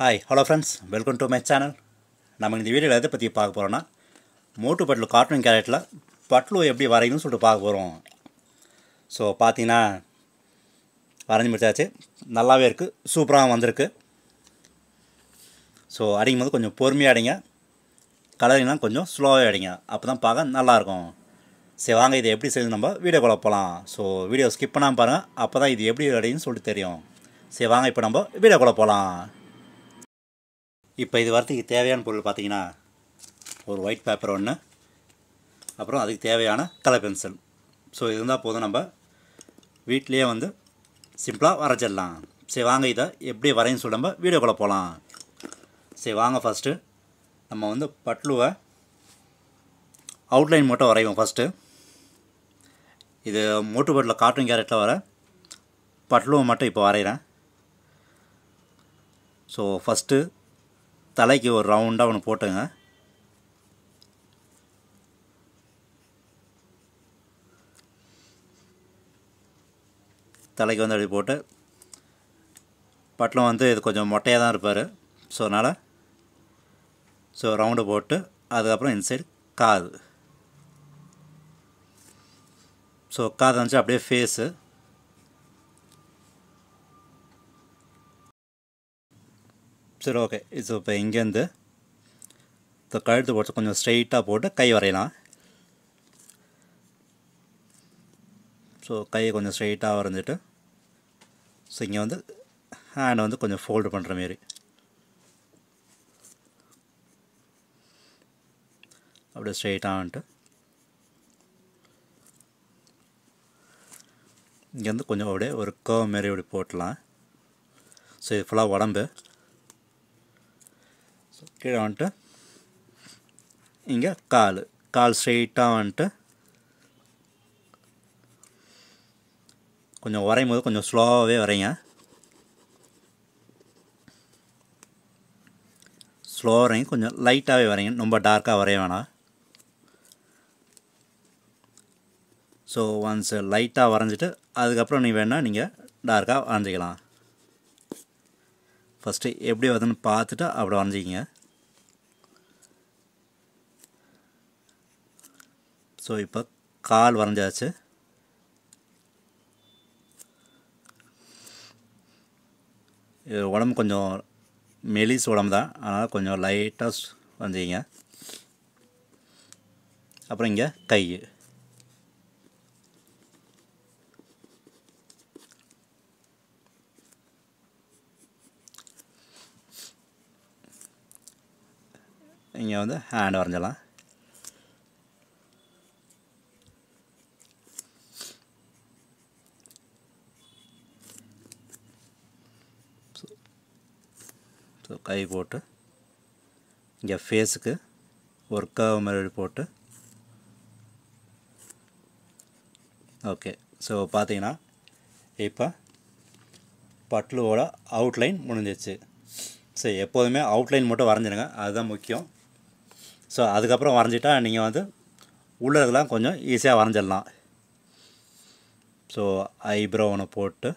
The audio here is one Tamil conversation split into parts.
Hi hello friends, welcome to my channel. நம்ம இந்த வீடியோவில் எதை பற்றி பார்க்க போகிறோன்னா, மோட்டு பட்லு கார்ட்டூன் கேரக்டரில் பட்லு எப்படி வரையணும்னு சொல்லிட்டு பார்க்க போகிறோம். ஸோ பார்த்தீங்கன்னா வரைஞ்சி முடிச்சாச்சு. நல்லாவே இருக்குது, சூப்பராக வந்திருக்கு. ஸோ அடிக்கும் போது கொஞ்சம் பொறுமையாக அடிங்க, கலரிங்லாம் கொஞ்சம் ஸ்லோவாக அடிங்க, அப்போ தான் பார்க்க நல்லாயிருக்கும். சரி வாங்க, இதை எப்படி செய்யணும் நம்ம வீடியோக்குள்ளே போகலாம். ஸோ வீடியோ ஸ்கிப் பண்ணாமல் பாருங்கள், அப்போ தான் இது எப்படி அடின்னு சொல்லிட்டு தெரியும். சரி வாங்க, இப்போ நம்ம வீடியோக்குள்ளே போகலாம். இப்போ இது வரத்துக்கு தேவையான பொருள் பார்த்தீங்கன்னா, ஒரு ஒயிட் பேப்பர் ஒன்று, அப்புறம் அதுக்கு தேவையான கலர் பென்சில். ஸோ இது இருந்தால் போதும், நம்ம வீட்லேயே வந்து சிம்பிளாக வரைச்சிடலாம். சரி வாங்க, இதை எப்படி வரைன்னு சொல்லி நம்ம வீடியோக்குள்ளே போகலாம். சரி வாங்க, ஃபஸ்ட்டு நம்ம வந்து பட்லுவை அவுட்லைன் மட்டும் வரைவோம். ஃபஸ்ட்டு இது மோட்டு பட்லில் கார்ட்டூன் கேரக்டரில் வர பட்லுவை மட்டும் இப்போ வரைகிறேன். ஸோ ஃபஸ்ட்டு தலைக்கு ஒரு ரவுண்டாக ஒன்று போட்டுங்க. தலைக்கு வந்து அப்படி போட்டு, பட்லம் வந்து இது கொஞ்சம் மொட்டையாக தான் இருப்பார். ஸோ அதனால் ரவுண்டு போட்டு, அதுக்கப்புறம் இன்சைடு காது. ஸோ காது வந்துச்சு, அப்படியே ஃபேஸு. சரி ஓகே. ஸோ இப்போ இங்கேருந்து இந்த கழுத்து போட்டு கொஞ்சம் ஸ்ட்ரெயிட்டாக போட்டு கை வரையலாம். ஸோ கையை கொஞ்சம் ஸ்ட்ரெயிட்டாக வரைஞ்சிட்டு, ஸோ இங்கே வந்து ஹேண்டை வந்து கொஞ்சம் ஃபோல்டு பண்ணுற மாரி அப்படியே ஸ்ட்ரெயிட்டாக வந்துட்டு, இங்கேருந்து கொஞ்சம் அப்படியே ஒரு கர்வ் மாரி அப்படி போட்டலாம். ஸோ இது ஃபுல்லாக உடம்பு. ஸோ கீழே வந்துட்டு இங்கே கால் ஸ்ட்ரெயிட்டாக வந்துட்டு, கொஞ்சம் வரையும் போது கொஞ்சம் ஸ்லோவாகவே வரைங்க. ஸ்லோவாக வரைங்க, கொஞ்சம் லைட்டாகவே வரைங்க, ரொம்ப டார்க்காக வரைய வேணாம். ஸோ ஒன்ஸ் லைட்டாக வரைஞ்சிட்டு, அதுக்கப்புறம் நீங்கள் டார்க்காக வரைஞ்சிக்கலாம். ஃபஸ்ட்டு எப்படி வருதுன்னு பார்த்துட்டு அப்படி வரைஞ்சிக்கிங்க. ஸோ இப்போ கால் வரைஞ்சாச்சு. இது உடம்பு கொஞ்சம் மெலிஸ் உடம்பு தான், அதனால் கொஞ்சம் லைட்டாக வரைஞ்சிங்க. அப்புறம் இங்கே கை. இங்கே வந்து ஹேண்ட் வரைஞ்சிடலாம். ஸோ கை போட்டு இங்கே ஃபேஸுக்கு ஒரு கர்வ் மாதிரி போட்டு, ஓகே. ஸோ பார்த்தீங்கன்னா இப்போ பட்லுவோட அவுட்லைன் முடிஞ்சிச்சு. ஸோ எப்போதுமே அவுட்லைன் மட்டும் வரைஞ்சிடுங்க, அதுதான் முக்கியம். ஸோ அதுக்கப்புறம் வரைஞ்சிட்டா நீங்கள் வந்து உள்ளதெல்லாம் கொஞ்சம் ஈஸியாக வரைஞ்சிடலாம். ஸோ ஐப்ரோ ஒன்று போட்டு,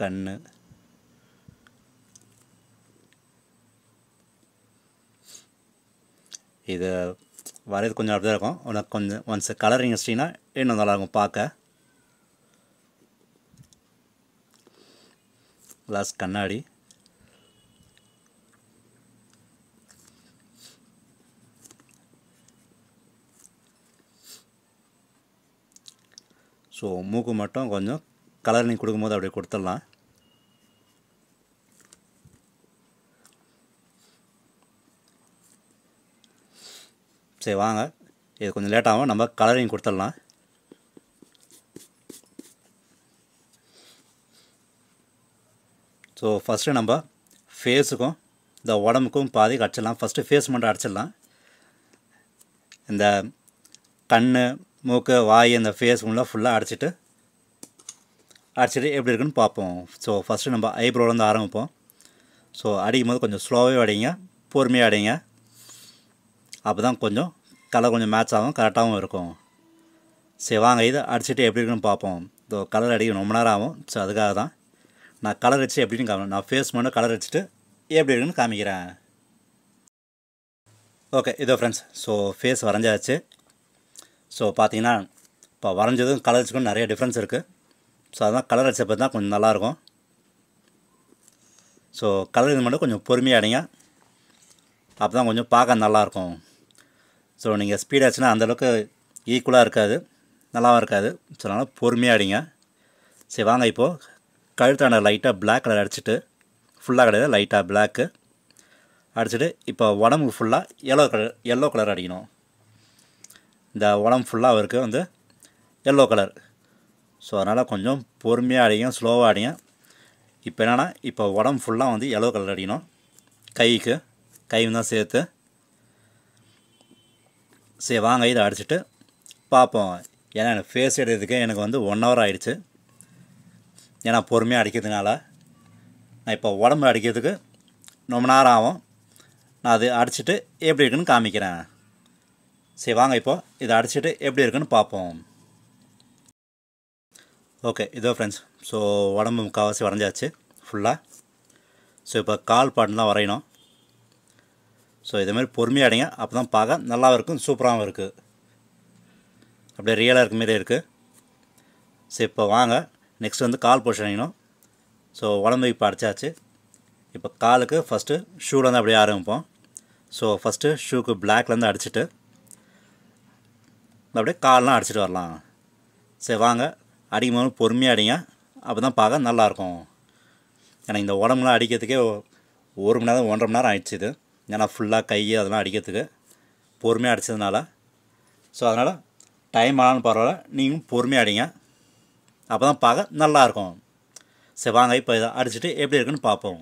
கண், இது வரைது கொஞ்சம் அப்படி தான் இருக்கும். உனக்கு கொஞ்சம் ஒன்ஸ் கலரிங் வச்சிட்டிங்கன்னா இன்னும் நல்லாயிருக்கும் பார்க்க. லாஸ்ட் கண்ணாடி. ஸோ மூக்கு மட்டும் கொஞ்சம் கலரிங் கொடுக்கும்போது அப்படியே கொடுத்துடலாம். சரி வாங்க, இது கொஞ்சம் லேட்டாகும், நம்ம கலரிங் கொடுத்துடலாம். ஸோ ஃபஸ்ட்டு நம்ம ஃபேஸுக்கும் இந்த உடம்புக்கும் பாதி அடிச்சிடலாம். ஃபஸ்ட்டு ஃபேஸ் மட்டும் அடிச்சிடலாம். இந்த கண், மூக்கு, வாய், இந்த ஃபேஸ் ஃபுல்லாக அடிச்சிட்டு எப்படி இருக்குன்னு பார்ப்போம். ஸோ ஃபஸ்ட்டு நம்ம ஐப்ரோலேருந்து ஆரம்பிப்போம். ஸோ அடிக்கும் போது கொஞ்சம் ஸ்லோவாகவே அடிங்க, பொறுமையாக அடிங்க, அப்போ தான் கொஞ்சம் கலர் கொஞ்சம் மேட்ச் ஆகும், கரெக்டாகவும் இருக்கும். சரி வாங்க இதை அடிச்சுட்டு எப்படி இருக்குன்னு பார்ப்போம். இதோ கலர் அடிக்க ரொம்ப நேரம் ஆகும். ஸோ அதுக்காக தான் நான் கலர் அடிச்சு எப்படின்னு காமிக்கிறேன். நான் ஃபேஸ் மட்டும் கலர் அடிச்சுட்டு எப்படி இருக்குன்னு காமிக்கிறேன். ஓகே இதோ ஃப்ரெண்ட்ஸ், ஸோ ஃபேஸ் வரைஞ்சாச்சு. ஸோ பார்த்தீங்கன்னா இப்போ வரைஞ்சதும் கலர் அடிச்சுக்கும் நிறைய டிஃப்ரென்ஸ் இருக்குது. ஸோ அதான் கலர் அடிச்ச பார்த்து தான் கொஞ்சம் நல்லாயிருக்கும். ஸோ கலர் இது மட்டும் கொஞ்சம் பொறுமையாக அடிங்க, அப்போ தான் கொஞ்சம் பார்க்க நல்லாயிருக்கும். ஸோ நீங்கள் ஸ்பீட் ஆச்சுன்னா அந்தளவுக்கு ஈக்குவலாக இருக்காது, நல்லாவும் இருக்காது. ஸோ அதனால் பொறுமையாக அடிங்க. சரி வாங்க இப்போது கழுத்தாண்ட லைட்டாக பிளாக் கலர் அடிச்சுட்டு, ஃபுல்லாக கிடையாது லைட்டாக பிளாக்கு அடிச்சுட்டு, இப்போ உடம்பு ஃபுல்லாக எல்லோ கலர் அடிக்கணும். இந்த உடம்பு ஃபுல்லாக அவருக்கு வந்து எல்லோ கலர். ஸோ அதனால் கொஞ்சம் பொறுமையாக அடிங்க, ஸ்லோவாக அடிங்க. இப்போ என்னென்னா இப்போ உடம்பு ஃபுல்லாக வந்து எல்லோ கலர் அடிக்கணும். கையும் தான் சேர்த்து. சரி வாங்க இதை அடிச்சுட்டு பார்ப்போம். ஏன்னா எனக்கு ஃபேஸ் எடுக்கிறதுக்கு எனக்கு வந்து 1 hour ஆகிடுச்சு. ஏன்னா பொறுமையாக அடிக்கிறதுனால. நான் இப்போ உடம்பு அடிக்கிறதுக்கு ரொம்ப நேரம் ஆகும். நான் அது அடிச்சுட்டு எப்படி இருக்குன்னு காமிக்கிறேன். சரி வாங்க இப்போது இதை அடிச்சுட்டு எப்படி இருக்குன்னு பார்ப்போம். ஓகே இதோ ஃப்ரெண்ட்ஸ், ஸோ உடம்பு முக்கால்வாசி வரைஞ்சாச்சு ஃபுல்லாக. ஸோ இப்போ கால் பாட்டுலாம் வரையணும். ஸோ இதேமாதிரி பொறுமையாக அடிங்க, அப்போ தான் பார்க்க நல்லாவும் இருக்கும், சூப்பராகவும் இருக்குது, அப்படியே ரியலாக இருக்க மாரி இருக்குது. சரி இப்போ வாங்க நெக்ஸ்ட் வந்து கால் பொசிஷன் அடிக்கணும். ஸோ உடம்பு இப்போ அடித்தாச்சு. இப்போ காலுக்கு ஃபஸ்ட்டு ஷூலேருந்து அப்படியே ஆரம்பிப்போம். ஸோ ஃபஸ்ட்டு ஷூக்கு பிளாக்லேருந்து அடிச்சுட்டு அப்படியே கால்லாம் அடிச்சுட்டு வரலாம். சரி வாங்க அடிக்கும் போது பொறுமையாக அடிங்க, அப்போ தான் பார்க்க நல்லாயிருக்கும். ஏன்னா இந்த உடம்புலாம் அடிக்கிறதுக்கே 1 மணி நேரம் 1.5 மணி நேரம் ஆயிடுச்சு இது. ஏன்னா ஃபுல்லாக கை அதெல்லாம் அடிக்கிறதுக்கு பொறுமையாக அடித்ததுனால. ஸோ அதனால் டைம் ஆனாலும் பரவாயில்ல, நீங்களும் பொறுமையாக அடிங்க, அப்போ தான் பார்க்க நல்லாயிருக்கும். சரி வாங்க இப்போ இதை அடிச்சுட்டு எப்படி இருக்குன்னு பார்ப்போம்.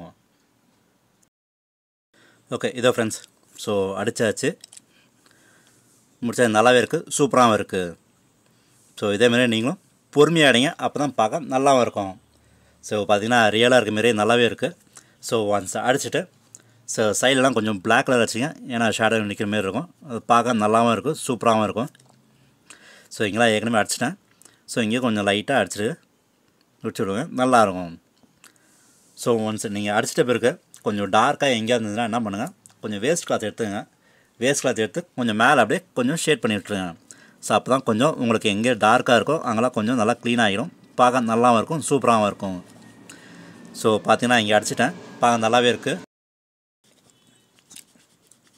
ஓகே இதோ ஃப்ரெண்ட்ஸ், ஸோ அடித்தாச்சு, முடிச்சது நல்லாவே இருக்குது, சூப்பராகவும் இருக்குது. ஸோ இதேமாரி நீங்களும் பொறுமையாக அடிங்க, அப்போ தான் பார்க்க நல்லாவும் இருக்கும். ஸோ பார்த்திங்கன்னா ரியலாக இருக்க மாரி நல்லாவே இருக்குது. ஸோ ஒன்ஸ் அடிச்சுட்டு ஸோ சைட்லலாம் கொஞ்சம் பிளாக் கலர் அடிச்சிங்க, ஏன்னா ஷேடோ நிற்கிற மாரி இருக்கும், அது பார்க்க நல்லாவும் இருக்கும், சூப்பராகவும் இருக்கும். ஸோ இங்கெல்லாம் ஏற்கனவே அடிச்சிட்டேன். ஸோ இங்கே கொஞ்சம் லைட்டாக அடிச்சுட்டு விடுங்க, நல்லாயிருக்கும். ஸோ ஒன்ஸ் நீங்கள் அடிச்சிட்ட பிறகு கொஞ்சம் டார்க்காக எங்கேயா இருந்ததுன்னா என்ன பண்ணுங்கள், கொஞ்சம் வேஸ்ட் கிளாத் எடுத்துங்க. வேஸ்ட் கிளாத் எடுத்து கொஞ்சம் மேலே அப்படியே கொஞ்சம் ஷேட் பண்ணி விட்டுருங்க. ஸோ அப்போ தான் கொஞ்சம் உங்களுக்கு எங்கே டார்க்காக இருக்கோ அங்கெல்லாம் கொஞ்சம் நல்லா க்ளீன் ஆகிடும், பார்க்க நல்லாவும் இருக்கும், சூப்பராகவும் இருக்கும். ஸோ பார்த்தீங்கன்னா இங்கே அடிச்சிட்டேன், பார்க்க நல்லாவே இருக்குது.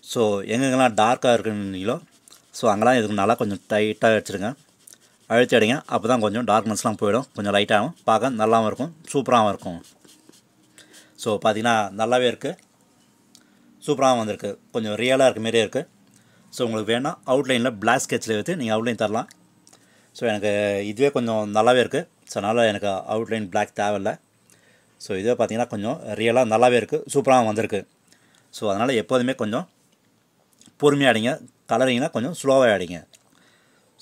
ஸோ எங்கெங்கெல்லாம் டார்க்காக இருக்குன்னீங்களோ ஸோ அங்கெல்லாம் இதுக்கு நல்லா கொஞ்சம் டைட்டாக வச்சுருங்க, அழுத்தி அடிங்க, அப்போ தான் கொஞ்சம் டார்க்னஸ்லாம் போயிடும், கொஞ்சம் லைட்டாகவும் பார்க்க நல்லாவும் இருக்கும், சூப்பராகவும் இருக்கும். ஸோ பார்த்தீங்கன்னா நல்லாவே இருக்குது, சூப்பராகவும் வந்திருக்கு, கொஞ்சம் ரியலாக இருக்க மாரியே இருக்குது. ஸோ உங்களுக்கு வேணால் அவுட்லைனில் பிளாக் ஸ்கெட்சில் வச்சு நீங்கள் அவுட்லைன் தரலாம். ஸோ எனக்கு இதுவே கொஞ்சம் நல்லாவே இருக்குது. ஸோ அதனால் எனக்கு அவுட்லைன் பிளாக் தேவையில்லை. ஸோ இதுவே பார்த்திங்கன்னா கொஞ்சம் ரியலாக நல்லாவே இருக்குது, சூப்பராகவும் வந்திருக்கு. ஸோ அதனால் எப்போதுமே கொஞ்சம் பொறுமையாக அடிங்க, கலரிங்னா கொஞ்சம் ஸ்லோவாக அடிங்க.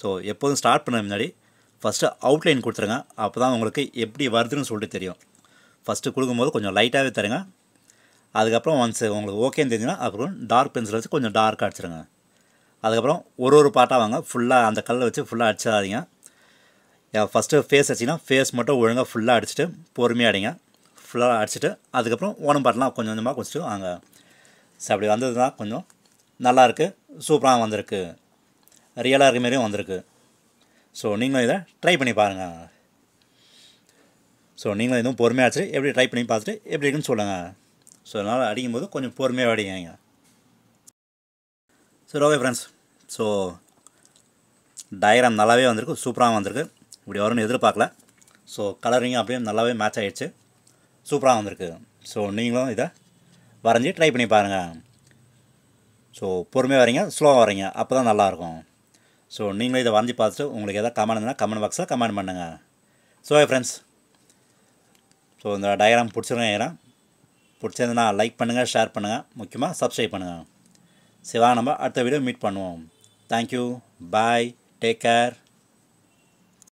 ஸோ எப்போதும் ஸ்டார்ட் பண்ண முன்னாடி ஃபஸ்ட்டு அவுட்லைன் கொடுத்துருங்க, அப்போ தான் உங்களுக்கு எப்படி வருதுன்னு சொல்லிட்டு தெரியும். ஃபஸ்ட்டு கொடுக்கும்போது கொஞ்சம் லைட்டாகவே தருங்க, அதுக்கப்புறம் ஒன்ஸ் உங்களுக்கு ஓகேன்னு தெரிஞ்சுன்னா அப்புறம் டார்க் பென்சில் வச்சு கொஞ்சம் டார்க்காக அடிச்சிருங்க. அதுக்கப்புறம் ஒரு பாட்டாக வாங்க, ஃபுல்லாக அந்த கல்லை வச்சு ஃபுல்லாக அடிச்சிடாதீங்க. ஃபஸ்ட்டு ஃபேஸ் அடிச்சிங்கன்னா ஃபேஸ் மட்டும் ஒழுங்காக ஃபுல்லாக அடிச்சுட்டு பொறுமையாக அடிங்க, ஃபுல்லாக அடிச்சுட்டு அதுக்கப்புறம் ஓனம் பாட்டெலாம் கொஞ்சம் கொஞ்சமாக குடிச்சிட்டு வாங்க. ஸோ அப்படி வந்தது தான் கொஞ்சம் நல்லாயிருக்கு, சூப்பராக வந்திருக்கு, ரியலாக இருக்க மாரியும் வந்திருக்கு. ஸோ நீங்களும் இதை ட்ரை பண்ணி பாருங்கள். ஸோ நீங்களும் இதுவும் பொறுமையாக அடிச்சு எப்படி ட்ரை பண்ணி பார்த்துட்டு எப்படி இருக்குன்னு சொல்லுங்கள். ஸோ அதனால் அடிக்கும்போது கொஞ்சம் பொறுமையாக அடிங்க. சரி ஓகே ஃப்ரெண்ட்ஸ், ஸோ டயக்ராம் நல்லாவே வந்திருக்கு, சூப்பராக வந்திருக்கு, இப்படி வரும்னு எதிர்பார்க்கல. ஸோ கலரிங்கும் அப்படியே நல்லாவே மேட்ச் ஆகிடுச்சு, சூப்பராக வந்திருக்கு. ஸோ நீங்களும் இதை வரைஞ்சி ட்ரை பண்ணி பாருங்கள். ஸோ பொறுமையாக வரீங்க, ஸ்லோவாக வரீங்க, அப்போ தான் நல்லாயிருக்கும். ஸோ நீங்களும் இதை வரைஞ்சி பார்த்துட்டு உங்களுக்கு எதாவது கமெண்ட் இருந்தால் கமெண்ட் பாக்ஸில் கமெண்ட் பண்ணுங்கள். ஸோ ஃப்ரெண்ட்ஸ், ஸோ இந்த டயக்ராம் பிடிச்சிருக்கேன், பிடிச்சிருந்ததுன்னா லைக் பண்ணுங்கள், ஷேர் பண்ணுங்கள், முக்கியமாக சப்ஸ்கிரைப் பண்ணுங்கள். சரி நம்ம அடுத்த வீடியோ மீட் பண்ணுவோம். தேங்க்யூ, பாய், டேக் கேர்.